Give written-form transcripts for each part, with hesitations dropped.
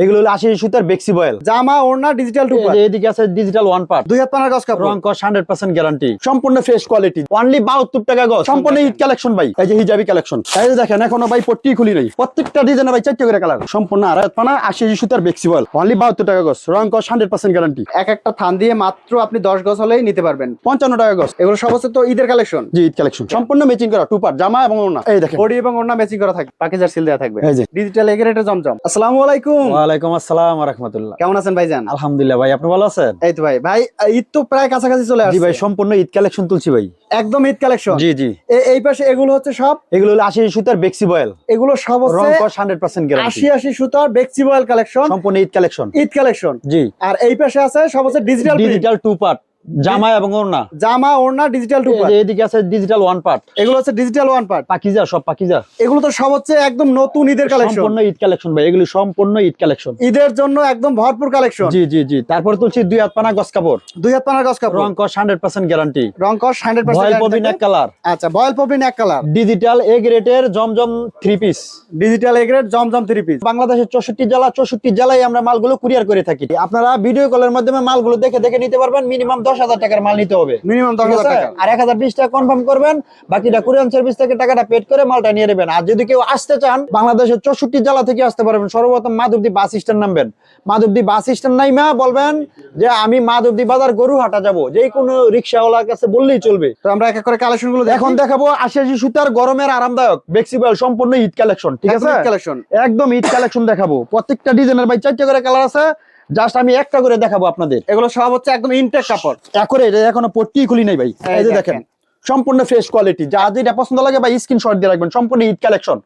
এগুলো হলো 80 সুতার বেক্সি বয়েল। জামা ওড়না ডিজিটাল টু পার্ট। এদিকে আছে ডিজিটাল ওয়ান পার্ট। 2 হাত পানার গজ কাপড়। রং কস 100% গ্যারান্টি। সম্পূর্ণ ফ্রেশ কোয়ালিটি। অনলি 72 টাকা গজ। সম্পূর্ণ ঈদ কালেকশন ভাই। এই যে হিজাবি কালেকশন। এই যে দেখেন এখনো ভাই পট্টি খুলি নাই। প্রত্যেকটা ডিজাইনে ভাই 4টা করে কালার। সম্পূর্ণ আড়াই হাত পানা 80 সুতার বেক্সি বয়েল। অনলি 72 টাকা গজ। রং কস 100% গ্যারান্টি। এক একটা থান দিয়ে মাত্র আপনি 10 গজ হলেই নিতে পারবেন। 55 টাকা গজ। এগুলো সব হচ্ছে তো ঈদের কালেকশন। জি ঈদ কালেকশন। সম্পূর্ণ ম্যাচিং করা টু পার্ট জামা এবং ওড়না। এই দেখেন বডি এবং ওড়না ম্যাচিং করা থাকবে। পাকিজার সিল দেওয়া থাকবে। এই যে ডিজিটাল এগ্রেটের জমজম। আসসালামু আলাইকুম। ওয়া আলাইকুম আসসালাম ওয়া রাহমাতুল্লাহ। কেমন আছেন ভাইজান? আলহামদুলিল্লাহ ভাই, আপনি ভালো আছেন? এই তো ভাই ঈদ তো প্রায় কাছাকাছি চলে আসছে। জি ভাই, সম্পূর্ণ ঈদ কালেকশন তুলছি ভাই। একদম ঈদ কালেকশন। জি জি। এই পাশে এগুলো হচ্ছে সব, এগুলো হলো 80 সুতার বেক্সি বয়েল। এগুলো সব রং হচ্ছে কস 100% গ্যারান্টি। 80 সুতার বেক্সি বয়েল কালেকশন। সম্পূর্ণ ঈদ কালেকশন। ঈদ কালেকশন। জি। আর এই পাশে আছে সব হচ্ছে ডিজিটাল টু পার্ট জামা এবং ওড়না। জামা ওড়না ডিজিটাল টু পার্ট। এদিকে আছে ডিজিটাল ওয়ান পার্ট। এগুলো হচ্ছে ডিজিটাল ওয়ান পার্ট। পাকিজা, সব পাকিজা। এগুলো তো সব হচ্ছে একদম নতুন ঈদের কালেকশন। সম্পূর্ণ ঈদ কালেকশন ভাই, এগুলো সম্পূর্ণ ঈদ কালেকশন। ঈদের জন্য একদম ভরপুর কালেকশন। জি জি জি। তারপর তুলছি 2 হাত পানা গজ কাপড়। 2 হাত পানার গজ কাপড়। রং কস 100% গ্যারান্টি। রং কস 100% বয়েল পবিন এক কালার। আচ্ছা, বয়েল পপিন এক কালার। ডিজিটাল এ গ্রেডের জমজম 3 পিস। ডিজিটাল এগ্রেড জমজম 3 পিস। বাংলাদেশের 64 জেলায় আমরা মালগুলো কুরিয়ার করে থাকি। আপনারা ভিডিও কলের মাধ্যমে মালগুলো দেখে দেখে নিতে পারবেন। মিনিমাম 10,000 টাকার মাল নিতে হবে। মিনিমাম 10,000 টাকা। আর 1020 টাকা কনফার্ম করবেন, বাকিটা কুরিয়ার সার্ভিস থেকে টাকাটা পেড করে মালটা নিয়ে নেবেন। আর যদি কেউ আসতে চান বাংলাদেশের 64 জেলা থেকে আসতে পারবেন। সর্বপ্রথম মাধবদী বাস স্ট্যান্ড নামবেন। মাধবদী বাস স্ট্যান্ড নাইমা বলবেন যে আমি মাধবদী বাজার গরুহাটা যাব, যে কোনো রিকশাওয়ালার কাছে বললেই চলবে। তো আমরা এক এক করে কালেকশন গুলো এখন দেখাবো 80 সুতার গরমের আরামদায়ক বেক্সি বয়েল সম্পূর্ণ ঈদ কালেকশন। ঠিক আছে, কালেকশন একদম ঈদ কালেকশন দেখাবো। প্রত্যেকটা ডিজাইনের ভাই 4টা করে কালার আছে। জাস্ট আমি একটা করে দেখাবো আপনাদের। এগুলো সব হচ্ছে একদম ইনটেক কাপড়। একরে এখনো পট্টি খুলি নাই ভাই। এই যে দেখেন সম্পূর্ণ ফ্রেশ কোয়ালিটি। যা যেটা পছন্দ লাগে ভাই স্ক্রিনশট দিয়ে রাখবেন। সম্পূর্ণ ঈদ কালেকশন।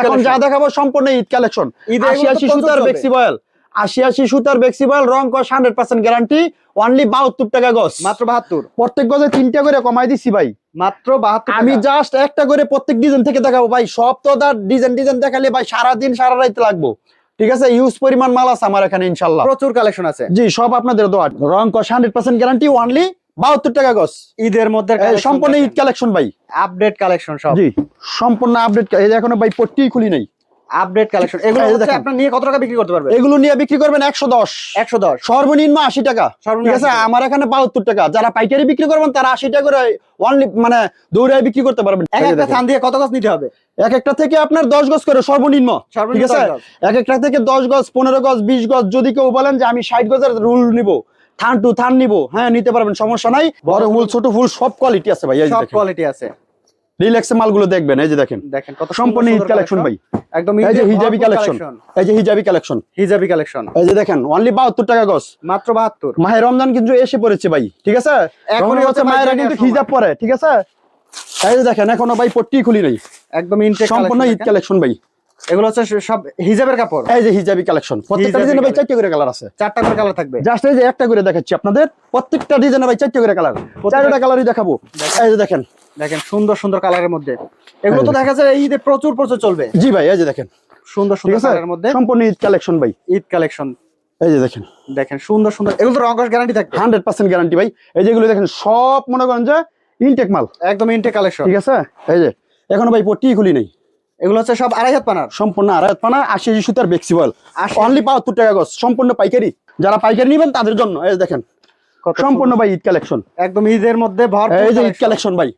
এখন যা দেখাবো সম্পূর্ণ ঈদ কালেকশন। 80 সুতার বেক্সি বয়েল। 80 সুতার বেক্সি বয়েল। রং কস 100% গ্যারান্টি। অনলি 72 টাকা গজ। মাত্র 72। প্রত্যেক গজে 3টা করে কমাই দিছি ভাই। মাত্র 72। আমি জাস্ট একটা করে প্রত্যেক ডিজাইন থেকে দেখাবো ভাই। সব তো ডিজাইন দেখালে ভাই সারাদিন সারা রাত লাগবো। ঠিক আছে, ইউজ পরিমাণ মাল আছে আমার এখানে ইনশাআল্লাহ। প্রচুর কালেকশন আছে। জি, সব আপনাদের দোয়া। রং কস 100% গ্যারান্টি। অনলি 72 টাকা গজ। ঈদের মধ্যে সম্পূর্ণ ঈদ কালেকশন ভাই। আপডেট কালেকশন সব। জি, সম্পূর্ণ আপডেট। এই যে এখনো ভাই পট্টি খুলি নাই। Update collection. এগুলো হচ্ছে আপনারা নিয়ে কত টাকা বিক্রি করতে পারবেন? এগুলো নিয়ে বিক্রি করবেন 110। 110 সর্বনিম্ন 80 টাকা। ঠিক আছে, আমার এখানে 72 টাকা। যারা পাইকারি বিক্রি করবেন তারা 80 টাকা করে অনলি মানে দৌড়ায় বিক্রি করতে পারবেন। এক একটা থান দিয়ে কত গজ নিতে হবে? এক একটা থেকে আপনার 10 গজ করে সর্বনিম্ন। ঠিক আছে, এক একটা থেকে 10 গজ 15 গজ 20 গজ। যদি কেউ বলেন যে আমি 60 গজের রুল নিব, থান টু থান নিব, হ্যাঁ নিতে পারবেন, সমস্যা নাই। বড় ফুল ছোট ফুল সব কোয়ালিটি আছে ভাই। সব কোয়ালিটি আছে। রিল্যাক্সে মালগুলো দেখবেন। এই যে দেখেন কত সম্পূর্ণ ঈদ কালেকশন ভাই। একদম এই যে হিজাবি কালেকশন। এই যে হিজাবি কালেকশন। Hijabi collection. এই যে দেখেন অনলি 72 টাকা গজ। মাত্র 72। মাহে রমজান কিন্তু এসে পড়েছে ভাই। ঠিক আছে, এখন হচ্ছে মায়েরা কিন্তু হিজাব পরে। ঠিক আছে, এই যে দেখেন এখনো ভাই পট্টি খুলি নাই। একদম ইনটেক সম্পূর্ণ ঈদ কালেকশন ভাই। এগুলো হচ্ছে সব হিজাবের কাপড়। এই যে হিজাবি কালেকশন। প্রত্যেকটা ডিজাইনে ভাই 4টা করে কালার আছে। 4টা করে কালার থাকবে। জাস্ট এই যে একটা করে দেখাচ্ছি আপনাদের। প্রত্যেকটা ডিজাইনে ভাই 4টা করে কালার। 4টা কালারই দেখাবো। এই যে দেখেন সুন্দর সুন্দর কালারের মধ্যে। এগুলো তো দেখা যায় ঈদে প্রচুর চলবে। জি ভাই, এই যে দেখেন সুন্দর সুন্দর কালারের মধ্যে সম্পূর্ণ ঈদ কালেকশন ভাই। ঈদ কালেকশন। এই যে দেখেন সুন্দর সুন্দর। এগুলো তো রং কস গ্যারান্টি থাকবে। 100% গ্যারান্টি ভাই। এই যেগুলো দেখেন সব মনে করেন যে ইনটেক মাল। একদম ইনটেক কালেকশন। ঠিক আছে, এই যে এখনো ভাই পট্টি খুলি নাই। এগুলো হচ্ছে সব আড়াই হাত পানার। সম্পূর্ণ আড়াই হাত পানা 80 সুতার বেক্সি বয়েল। অনলি 72 টাকা গজ। সম্পূর্ণ পাইকারি। যারা পাইকারি নেবেন তাদের জন্য। এই দেখেন সম্পূর্ণ ভাই ঈদ কালেকশন। একদম ঈদের মধ্যে ভরপুর। এই যে ঈদ কালেকশন ভাই।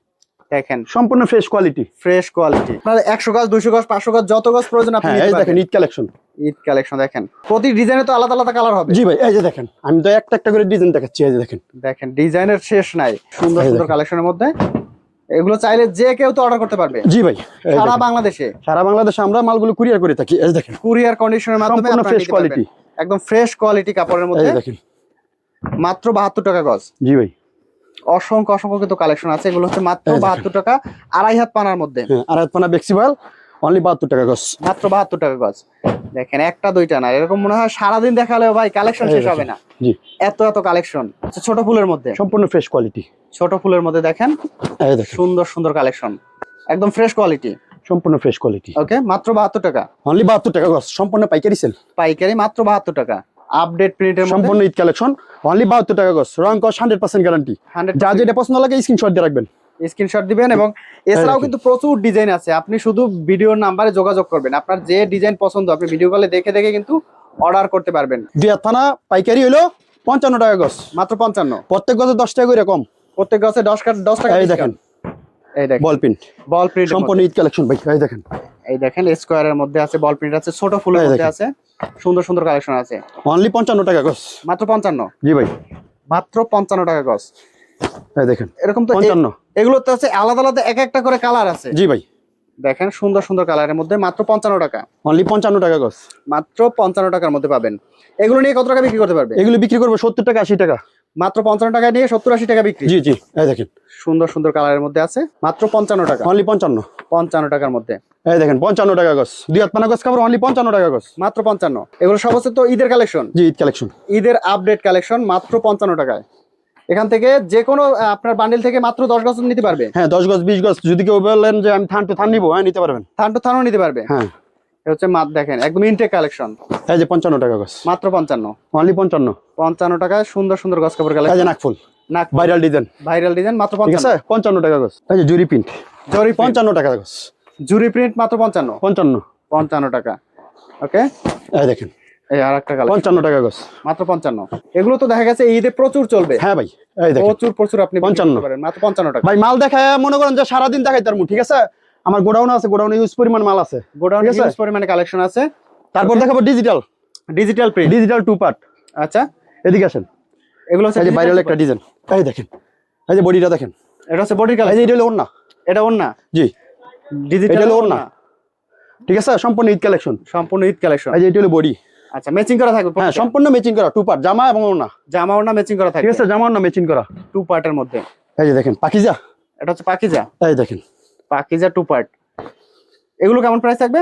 দেখেন সম্পূর্ণ ফ্রেশ কোয়ালিটি। Fresh quality. আপনার 100 গজ 200 গজ 500 গজ যত গজ প্রয়োজন আপনি নিতে পারবেন। দেখেন ঈদ কালেকশন। ঈদ কালেকশন দেখেন। প্রতি ডিজাইনে তো আলাদা আলাদা কালার হবে। জি ভাই, এই যে দেখেন আমি তো একটা করে ডিজাইন দেখাচ্ছি। এই যে দেখেন ডিজাইনের শেষ নাই। সুন্দর সুন্দর কালেকশনের মধ্যে এগুলো চাইলে যে কেউ তো অর্ডার করতে পারবে। জি ভাই, সারা বাংলাদেশে। সারা বাংলাদেশে আমরা মালগুলো কুরিয়ার করে থাকি। এই দেখেন কুরিয়ার কন্ডিশনের মাধ্যমে আপনারা ফ্রেশ কোয়ালিটি। একদম ফ্রেশ কোয়ালিটি কাপড়ের মধ্যে। এই দেখেন মাত্র 72 টাকা গজ। জি ভাই, অসংখ্য কিন্তু কালেকশন আছে। এগুলো হচ্ছে মাত্র 72 টাকা আড়াই হাত পানার মধ্যে। আড়াই হাত পানা বেক্সি বয়েল। অনলি 72 টাকা গজ। মাত্র 72 টাকা গজ। দেখেন একটা দুইটা না, এরকম মনে হয় সারাদিন দেখালেও ভাই কালেকশন শেষ হবে না। জি, এত কালেকশন। ছোট ফুলের মধ্যে সম্পূর্ণ ফ্রেশ কোয়ালিটি। ছোট ফুলের মধ্যে দেখেন এই দেখেন সুন্দর সুন্দর কালেকশন। একদম ফ্রেশ কোয়ালিটি। সম্পূর্ণ ফ্রেশ কোয়ালিটি। ওকে, মাত্র 72 টাকা। অনলি 72 টাকা গজ। সম্পূর্ণ পাইকারি সেল। পাইকারি মাত্র 72 টাকা। আপডেট প্রিন্টের মধ্যে সম্পূর্ণ ঈদ কালেকশন। অনলি 72 টাকা গজ। রং কস 100% গ্যারান্টি। যা যেটা পছন্দ লাগে স্ক্রিনশট দিয়ে রাখবেন। স্ক্রিনশট দিবেন। এবং এছাড়াও কিন্তু প্রচুর ডিজাইন আছে। আপনি শুধু ভিডিওর নাম্বারে যোগাযোগ করবেন। আপনার যে ডিজাইন পছন্দ আপনি ভিডিও কলে দেখে দেখে কিন্তু অর্ডার করতে পারবেন। দুই হাত থানা পাইকারি হলো 55 টাকা গজ, মাত্র 55। প্রত্যেক গজে 10 টাকা করে কম। প্রত্যেক গছে 10 টাকা এই দেখেন, এই দেখেন বল প্রিন্ট, বল প্রিন্ট সম্পূর্ণ ঈদ কালেকশন ভাই। এই দেখেন, এই দেখেন স্কোয়ারের মধ্যে আছে, বল প্রিন্ট আছে, ছোট ফুলের এই মধ্যে দেখেন। আছে, সুন্দর সুন্দর কালেকশন আছে। অনলি 55 টাকা গজ, মাত্র 55। জি ভাই, মাত্র 55 টাকা গজ। এই দেখেন এরকম তো 55, এগুলোতে আছে আলাদা আলাদা এক একটা করে কালার আছে। জি ভাই, দেখেন সুন্দর সুন্দর কালারের মধ্যে মাত্র 55 টাকা। অনলি 55 টাকা গজ, মাত্র 55 টাকার মধ্যে পাবেন। এগুলো নিয়ে কত টাকা বিক্রি করতে পারবে? এগুলো বিক্রি করবো 70 টাকা 80 টাকা। মাত্র 55 টাকা নিয়ে 70-80 টাকা বিক্রি। জি জি, এই দেখেন সুন্দর সুন্দর কালারের মধ্যে আছে, মাত্র 55 টাকা। অনলি 55, 55 টাকার মধ্যে। এই দেখেন 55 টাকা গজ, দুই হাত পানা গজ কাপড় অনলি 55 টাকা গজ, মাত্র 55। এগুলো সব হচ্ছে তো ঈদের কালেকশন, জি ঈদ কালেকশন, ঈদের আপডেট কালেকশন, মাত্র 55 টাকায়। এখান থেকে যে কোনো আপনার বান্ডিল থেকে মাত্র 10 গজ নিতে পারবে। হ্যাঁ 10 গজ 20 গজ, যদি কেউ বলেন যে আমি থান টু থান নিবো, হ্যাঁ নিতে পারবেন, থান টু থানও নিতে পারবে। হ্যাঁ। এটা হচ্ছে দেখেন একদম ইনটেক কালেকশন, এই যে 55 টাকা গজ, মাত্র 55। অনলি 55, 55 টাকায় সুন্দর সুন্দর গজ কাপড় এই কালেকশন। যে নাকফুল নাক ভাইরাল ডিজাইন, ভাইরাল ডিজাইন, মাত্র ঠিক 55। আছে 55 টাকা গজ। এই যে জুরি প্রিন্ট, জরি 55 টাকা গজ, জুরি প্রিন্ট, মাত্র 55। 55, 55 টাকা। ওকে, এই দেখেন এই আরেকটা কালেকশন, 55 টাকা গজ, মাত্র 55। এগুলো তো দেখা গেছে ঈদে প্রচুর চলবে। হ্যাঁ ভাই, এই দেখেন প্রচুর প্রচুর আপনি বিক্রি 55 করতে পারেন মাত্র 55 টাকা। ভাই। মাল দেখায় মনে করেন যে সারাদিন দেখাই তার ঠিক আছে, আমার গোডাউন আছে, গোডাউনে ইউজ পরিমাণ মাল আছে, গোডাউনে ঠিক আছে? হিউজ পরিমাণে কালেকশন আছে। তারপর দেখাবো digital, digital print, digital two part. আচ্ছা এদিকে আসেন, এগুলো হচ্ছে এই যে digital ভাইরাল একটা print। ডিজাইন, এই দেখেন, এই যে বডিটা দেখেন, এটা হচ্ছে বডি এই যে কালেকশন, এটা হলো ওন্না, এটা ওন্না, জি ডিজিটাল এটা হলো ওন্না, ওন্না, ঠিক আছে সম্পূর্ণ ঈদ কালেকশন, সম্পূর্ণ ঈদ কালেকশন। এই যে এটা হলো বডি, আচ্ছা ম্যাচিং করা থাকবে হ্যাঁ প্রত্যেকটা? সম্পূর্ণ ম্যাচিং করা, টু পার্ট, জামা এবং ওন্না, জামা ওন্না ম্যাচিং করা ঠিক থাকবে, আছে, জামা ওন্না ম্যাচিং করা, টু পার্টের মধ্যে। এই যে দেখেন পাকিজা, এটা হচ্ছে পাকিজা, এই দেখেন পাকিজা টু পার্ট। এগুলো কেমন প্রাইস থাকবে?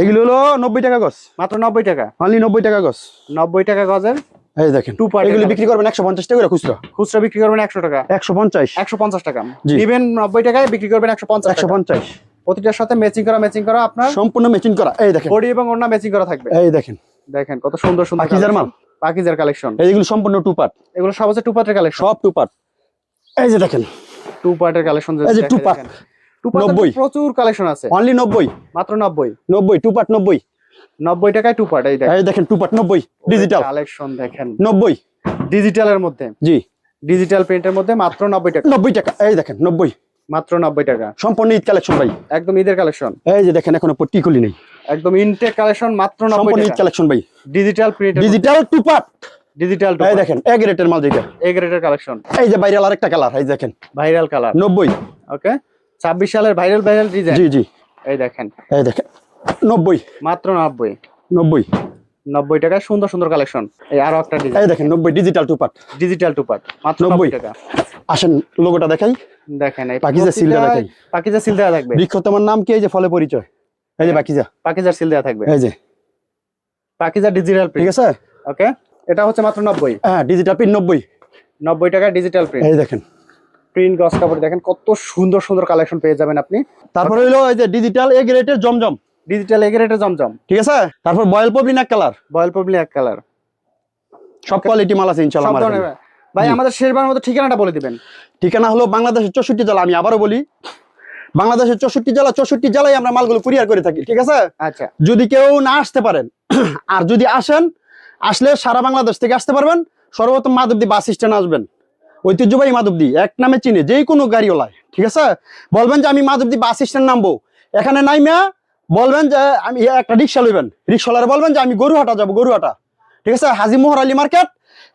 এগুলো হলো 90 টাকা গজ, মাত্র 90 টাকা। অনলি 90 টাকা গজ, 90 টাকা গজের এই দেখেন টু পার্ট। এগুলো বিক্রি করবেন 150 টাকা করে খুচরা, খুচরা বিক্রি করবেন 100 টাকা, 150, 150 টাকা জি। নিবেন, 90 টাকায় বিক্রি করবেন 150 টাকা। 150, প্রতিটার সাথে ম্যাচিং করা আপনার সম্পূর্ণ ম্যাচিং করা, এই দেখেন, বডি এবং ওড়না ম্যাচিং করা থাকবে। এই দেখেন দেখেন কত সুন্দর সুন্দর পাকিজার মাল, পাকিজার কালেকশন। এইগুলো সম্পূর্ণ টু পার্ট, এগুলো সব হচ্ছে টু পার্টের কালেকশন, সব টু পার্ট, এই যে দেখেন টু পার্টের কালেকশন। এই যে টু পার্ট, টু পার্টের 90 প্রচুর কালেকশন আছে, অনলি 90, মাত্র 90। 90 টু পার্ট 90, 90 টাকায় টু পার্ট। এই দেখেন, এই দেখেন টু পার্ট 90 ডিজিটাল কালেকশন দেখেন, 90, ডিজিটালের মধ্যে, জি ডিজিটাল প্রিন্টের মধ্যে মাত্র 90 টাকা, 90 টাকা, এই দেখেন 90, মাত্র 90 টাকা। সম্পূর্ণ ঈদ কালেকশন ভাই, একদম ঈদের কালেকশন, এই যে দেখেন এখনো পট্টি খুলি নেই, একদম ইনটেক কালেকশন, মাত্র 90 সম্পূর্ণ ঈদ টাকা। কালেকশন ভাই, digital print, digital two part, digital two এই পার্ট, দেখেন এক রেটের মাল যেটা, এ গ্রেডের কালেকশন, এই যে ভাইরাল আরেকটা কালার, এই দেখেন ভাইরাল কালার, 90, ওকে 26 সালের ভাইরাল ডিজাইন। জি জি, এই দেখেন এই দেখেন 90, মাত্র 90, 90, 90 টাকায় সুন্দর সুন্দর কালেকশন। এই আরো একটা ডিজাইন, এই দেখেন 90 digital two part, digital two part, মাত্র 90 90 টাকা। আসেন লোগোটা দেখাই, দেখেন এই পাকিজা সিল দেওয়া দেখাই, পাকিজা সিল দেওয়া থাকবে, বৃক্ষ তোমার নাম কি, এই যে ফলে পরিচয়, এই যে পাকিজা, পাকিজার সিল দেওয়া থাকবে, এই যে পাকিজা ডিজিটাল ঠিক প্রিন্ট। আছে, ওকে, এটা হচ্ছে মাত্র 90, হ্যাঁ ডিজিটাল প্রিন্ট 90, 90 টাকা ডিজিটাল প্রিন্ট। এই দেখেন প্রিন্ট গস কাপড় দেখেন কত সুন্দর সুন্দর কালেকশন পেয়ে যাবেন আপনি। তারপরে হলো এই যে ডিজিটাল এ গ্রেডের জমজম, ডিজিটাল এগ্রেটের জমজম, ঠিক আছে, তারপর বয়েল পবলিন এক কালার, বয়েল পবলি এক কালার, সব কোয়ালিটি মাল আছে ইনশাআল্লাহ সব আমার ধরনের। এখানে। ভাই জি। আমাদের শেরবার মতো ঠিকানাটা বলে দিবেন। ঠিকানা হলো বাংলাদেশের 64 জেলা, আমি আবারও বলি বাংলাদেশের 64 জেলা, 64 জেলায় আমরা মালগুলো কুরিয়ার করে থাকি, ঠিক আছে। আচ্ছা, যদি কেউ না আসতে পারেন আর যদি আসেন, আসলে সারা বাংলাদেশ থেকে আসতে পারবেন, সর্বপ্রথম মাধবদী বাস স্ট্যান্ড আসবেন, ঐতিহ্যবাহী মাধবদী এক নামে চিনে যে কোনো গাড়িওয়ালায়, ঠিক আছে, বলবেন যে আমি মাধবদী বাস স্ট্যান্ড নামবো, এখানে নাইমা বলবেন যে আমি একটা রিক্সা লইবেন, রিক্সাওয়ালারে বলবেন যে আমি গরুহাটা যাবো, গরুহাটা, ঠিক আছে, হাজি মোহর আলী মার্কেট,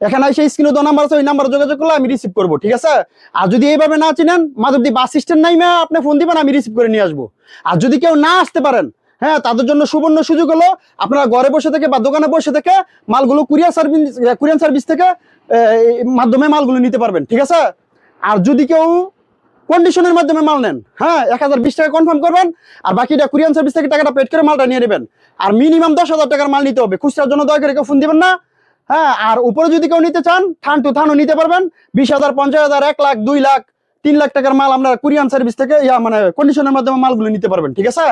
এখানে এসে স্ক্রিনে তো নাম্বার আছে, ওই নাম্বারে যোগাযোগ করলে আমি রিসিভ করবো, ঠিক আছে। আর যদি এইভাবে না চিনেন, মাধবদী বাস স্ট্যান্ড নাইমা আপনি ফোন দিবেন, আমি রিসিভ করে নিয়ে আসবো। আর যদি কেউ না আসতে পারেন, হ্যাঁ, তাদের জন্য সুবর্ণ সুযোগ হলো আপনারা ঘরে বসে থেকে বা দোকানে বসে থেকে মালগুলো কুরিয়ার সার্ভিস থেকে মাধ্যমে মালগুলো নিতে পারবেন, ঠিক আছে। আর যদি কেউ কন্ডিশনের মাধ্যমে মাল নেন, হ্যাঁ 1020 টাকা কনফার্ম করবেন, আর বাকিটা কুরিয়ার সার্ভিস থেকে টাকাটা পেড করে মালটা নিয়ে নেবেন। আর মিনিমাম 10,000 টাকার মাল নিতে হবে, খুচরার জন্য দয়া করে কেউ ফোন দিবেন না, হ্যাঁ। আর উপরে যদি কেউ নিতে চান, থান টু থানও নিতে পারবেন, 20,000, 50,000, 1 লাখ, 2 লাখ, 3 লাখ টাকার মাল আমরা কুরিয়ার সার্ভিস থেকে মানে কন্ডিশনের মাধ্যমে মালগুলো নিতে পারবেন, ঠিক আছে।